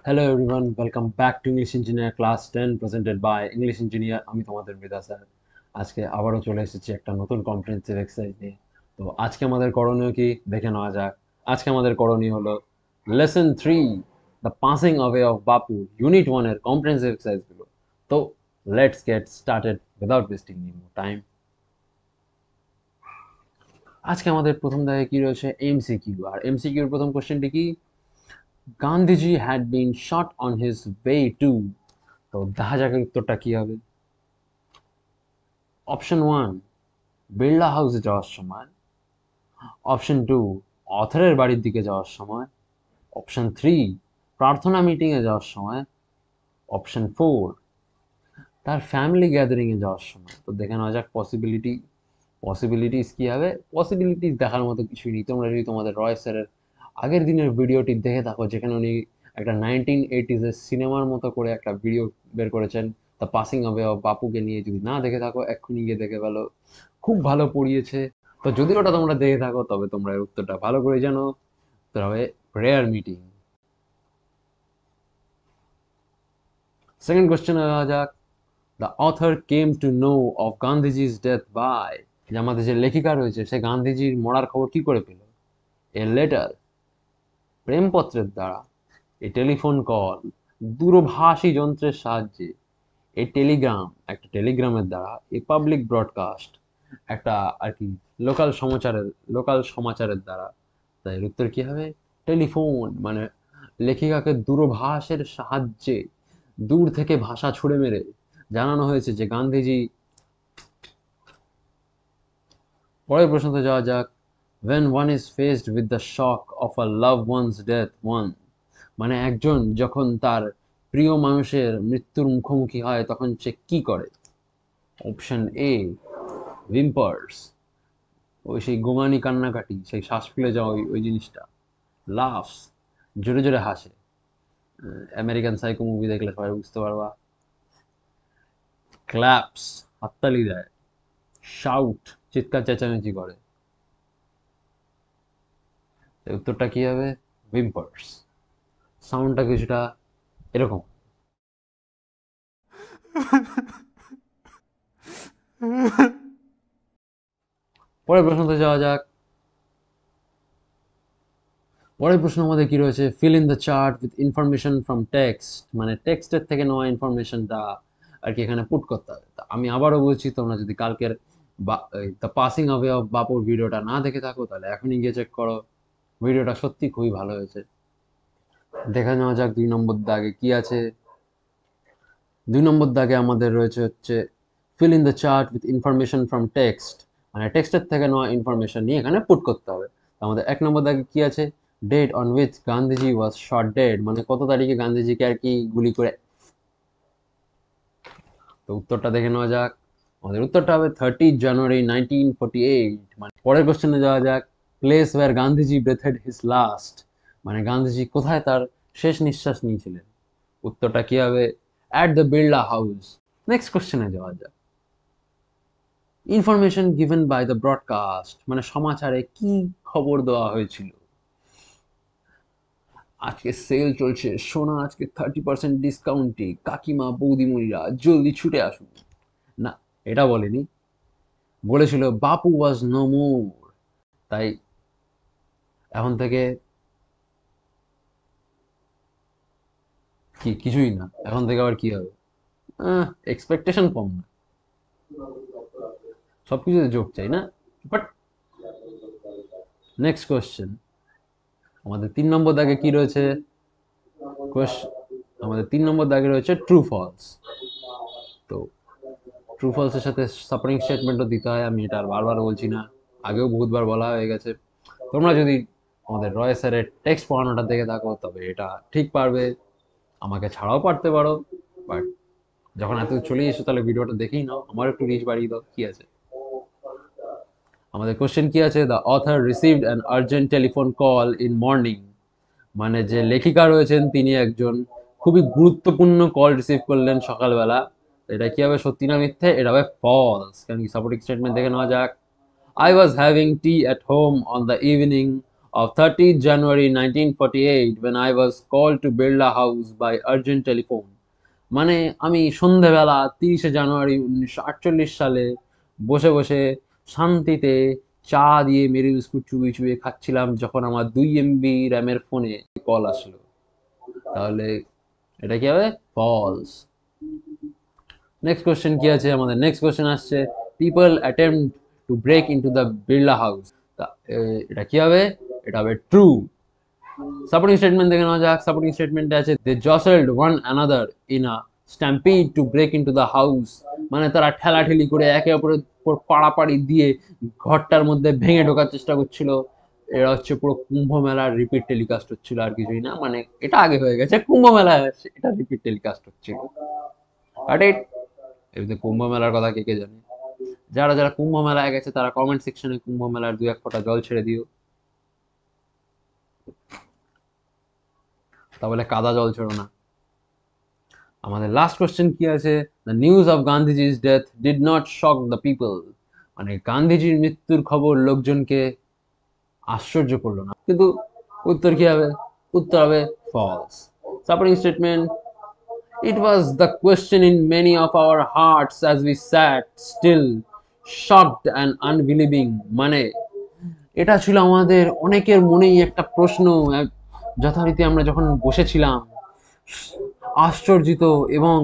Hello everyone, welcome back to English Engineer Class 10 presented by English Engineer আমি তোমাদের বিদা sir. আজকে আবারও চলে এসেছি একটা নতুন কম্প্রিহেনসিভ এক্সারসাইজ নিয়ে। তো আজকে আমাদের করণীয় কি দেখে নেওয়া যাক। আজকে আমাদের করণীয় হলো lesson 3 the passing away of Bapu unit 1 এর কম্প্রিহেনসিভ এক্সারসাইজ গুলো। তো let's get started without wasting any more time. আজকে আমাদের প্রথম দাগে কি রয়েছে এমসিকিউ, আর এমসিকিউর প্রথম কোশ্চেনটি কি, Gandhiji had been shot on his way to. তো দেখা যাক উত্তরটা কি হবে। অপশন 1 বিড়লা হাউসে যাওয়ার সময়, অপশন 2 অথরের বাড়ির দিকে যাওয়ার সময়, অপশন 3 প্রার্থনা মিটিংয়ে যাওয়ার সময়, অপশন 4 তার ফ্যামিলি গ্যাদারিংয়ে যাওয়ার সময়। তো দেখে নেওয়া যাক পসিবিলিটিস কি হবে। পসিবিলিটিস দেখার মতো কিছুই নেই। তোমরা যদি তোমাদের রয় স্যারের আগের দিনের ভিডিওটি দেখে থাকো, যেখানে উনি একটা 1980s সিনেমার মতো করে একটা ভিডিও বের করেছেন দ্য পাসিং অফ বাপুকে নিয়ে, যদি না দেখে থাকো এক্ষুনি গিয়ে দেখে ফেলো, খুব ভালো পড়িয়েছে। তো যদি ওটা তোমরা দেখে থাকো তবে তোমরা এর উত্তরটা ভালো করে জানো, উত্তর হবে প্রেয়ার মিটিং। সেকেন্ড কোশ্চেনে যাওয়া যাক, the author came to know of Gandhiji's death by. যে আমাদের যে লেখিকা রয়েছে সে গান্ধীজির মরার খবর কি করে পেল? এ লেটার, প্রেমপত্রের দ্বারা, এ টেলিফোন কল, দূরভাষী যন্ত্রের সাহায্যে, এ টেলিগ্রাম, একটা টেলিগ্রামের দ্বারা, এ পাবলিক ব্রডকাস্ট, একটা আর কি লোকাল সমাচারের দ্বারা। তাই এর উত্তর কি হবে? টেলিফোন। মানে লেখিকাকে দূরভাষের সাহায্যে দূর থেকে ভাষা ছুড়ে মেরে জানানো হয়েছে যে গান্ধীজি। পরের প্রশ্নতে যাওয়া যাক, when one is faced with the shock of a loved one's death, one মানে একজন যখন তার প্রিয় মানুষের মৃত্যুর মুখোমুখি হয় তখন সে কি করে? অপশন এ ভিম্পার্স, ওই সেই গোমানি কান্নাকাটি, সেই শ্বাস ফেলে যাওয়া ওই জিনিসটা। লাফস, জোরে জোরে হাসে, আমেরিকান সাইকো মুভি দেখলে সবাই বুঝতে পারবা। ক্ল্যাপস, হাততালি দেয়। শাউট, চিৎকার চেঁচামেচি করে। উত্তরটা কি হবে? ভিম্পার্স। সাউন্ডটা কিছুটা এরকম। পরের প্রশ্নতে যাওয়া যাক। পরের প্রশ্ন আমাদের কি রয়েছে, fill in the chart with information from text. মানে টেক্সটের থেকে নেওয়া ইনফরমেশনটা আর কি এখানে পুট করতে হবে। তা আমি আবারও বলছি, তোমরা যদি কালকের দ্য পাসিং অফ বাপুর ভিডিওটা না দেখে থাকো তাহলে এখনই গিয়ে চেক করো। ভিডিওটা সত্যি খুবই ভালো হয়েছে। দেখা নেওয়া যাক 2 নম্বর দাগে কি আছে। 2 নম্বর দাগে আমাদের রয়েছে হচ্ছে fill in the chart with information from text. মানে টেক্সটের থেকে নেওয়া ইনফরমেশন নিয়ে এখানে পুট করতে হবে। আমাদের 1 নম্বর দাগে কি আছে? Date on which Gandhiji was shot dead, মানে কত তারিখে গান্ধীজিকে আর কি গুলি করে। তো উত্তরটা দেখে নেওয়া যাক। আমাদের উত্তরটা হবে 30 জানুয়ারি 1948। মানে পরের কোশ্চেনে যাওয়া যাক, place where Gandhiji breathed his last. মানে গান্ধীজি কোথায় তার শেষ নিঃশ্বাস নিয়েছিলেন? উত্তরটা কি হবে? At the Birla house. Next কোশ্চেনে যাওয়া যাক, information given by the broadcast, মানে সমাচারে কি খবর দেওয়া হয়েছিল? আজকে সেল চলছে, সোনা আজকে 30% ডিসকাউন্টে, কাকিমা বৌদিমণিরা জলদি ছুটে আসুন। না, এটা বলেনি। বলেছিল বাপু ওয়াজ নো মোর। তাই এখন থেকে কি কিছুই না, এখন থেকে আবার কি হবে? এক্সপেকটেশন কম না, সবকিছুতে যোগ চাই না। বাট নেক্সট কোয়েশ্চেন, আমাদের 3 নম্বর দাগে কি রয়েছে? আমাদের 3 নম্বর দাগে রয়েছে ট্রু ফলস। তো ট্রু ফলসের সাথে সাপোর্টিং স্টেটমেন্টও দিতে হয়। আমি এটা আর বারবার বলছি না, আগেও বহুতবার বলা হয়ে গেছে। তোমরা যদি আমাদের রয় স্যারের টেক্সট পড়ানোটা দেখে থাকো তবে এটা ঠিক পারবে। আমাকে ছাড়াও পারতে পারো, বাট যখন এত চলে এসো তাহলে ভিডিওটা দেখেই নাও, আমার একটু রিচ বাড়িয়ে দাও, কি আছে। আমাদের কোশ্চেন কি আছে? The author received an urgent telephone call in morning. মানে যে লেখিকা রয়েছেন তিনি একজন খুবই গুরুত্বপূর্ণ কল রিসিভ করলেন সকালবেলা। এটা কি হবে, সত্যি না মিথ্যে? এটা হবে ফলস। কারণ কি সাপোর্টিং স্টেটমেন্ট দেখে নেওয়া যাক। I was having tea at home on the evening of 30th January 1948 when I was called to build a house by urgent telephone. মানে আমি সন্ধেবেলা 30শে জানুয়ারি 1948 সালে বসে বসে শান্তিতে চা দিয়ে মেরি বিস্কুট চুবিয়ে চুবিয়ে খাচ্ছিলাম যখন আমার 2 MB র্যামের ফোনে কল আসলো। তাহলে এটা কি হবে? ফলস। নেক্সট কোশ্চেন কি আছে আমাদের? নেক্সট কোশ্চেন আসছে people attempt to break into the Birla house. এটা কি হবে? এটা হবে ট্রু। সাপোর্টিং স্টেটমেন্ট দেখে নেওয়া যাক। সাপোর্টিং স্টেটমেন্টে আছে they jostled one another in a stampede to break into the house. মানে তারা ঠেলাঠেলি করে একে অপরের উপর পাড়াপাড়ি দিয়ে ঘরটার মধ্যে ভেঙে ঢোকার চেষ্টা করছিল। এরা হচ্ছে পুরো কুম্ভ মেলার রিপিট টেলিকাস্ট হচ্ছিল, আর কিছুই না। মানে এটা আগে হয়ে গেছে, কুম্ভ মেলা এটা রিপিট টেলিকাস্ট হচ্ছিল। বাট এমনি কুম্ভ মেলার কথা কে কে জানে? যারা যারা কুম্ভ মেলায় গেছে তারা কমেন্ট সেকশনে কুম্ভ মেলার 2-1 ফোঁটা জল ছেড়ে দিও, তাহলে কাদা জল ছেড়ো না। আমাদের লাস্ট কোশ্চেন কি আছে? The news of Gandhiji's death did not shock the people. মানে গান্ধীজির মৃত্যুর খবর লোকজনকে আশ্চর্য করলো না। কিন্তু উত্তর কি হবে? উত্তর হবে false. Supporting statement it was the question in many of our hearts as we sat still shocked and unbelieving। মানে এটা ছিল আমাদের অনেকের মনেই একটা প্রশ্ন, যথারীতি আমরা যখন বসেছিলাম আশ্চর্যিত এবং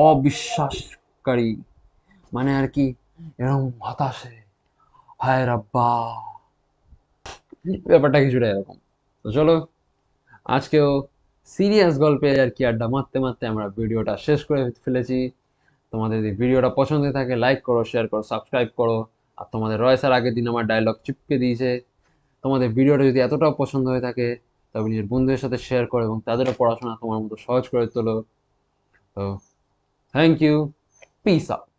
অবিশ্বাসকারী, মানে আর কি এরকম হতাশে, হায় রাব্বা, ব্যাপারটা কিছুটা এরকম। তো চলো আজকেও সিরিয়াস গল্পে আর কি আড্ডা মারতে মারতে আমরা ভিডিওটা শেষ করে ফেলেছি। তোমাদের যদি ভিডিওটা পছন্দ হয়ে থাকে লাইক করো, শেয়ার করো, সাবস্ক্রাইব করো। আর তোমাদের রয়েসার আগের দিন আমার ডায়লগ চিপকে দিয়েছে। তোমাদের ভিডিওটা যদি এতটাও পছন্দ হয়ে থাকে তবে নিজের বন্ধুদের সাথে শেয়ার করো এবং তাদেরও পড়াশোনা তোমার মতো সহজ করে তোলো। তো থ্যাংক ইউ, পিস আউট।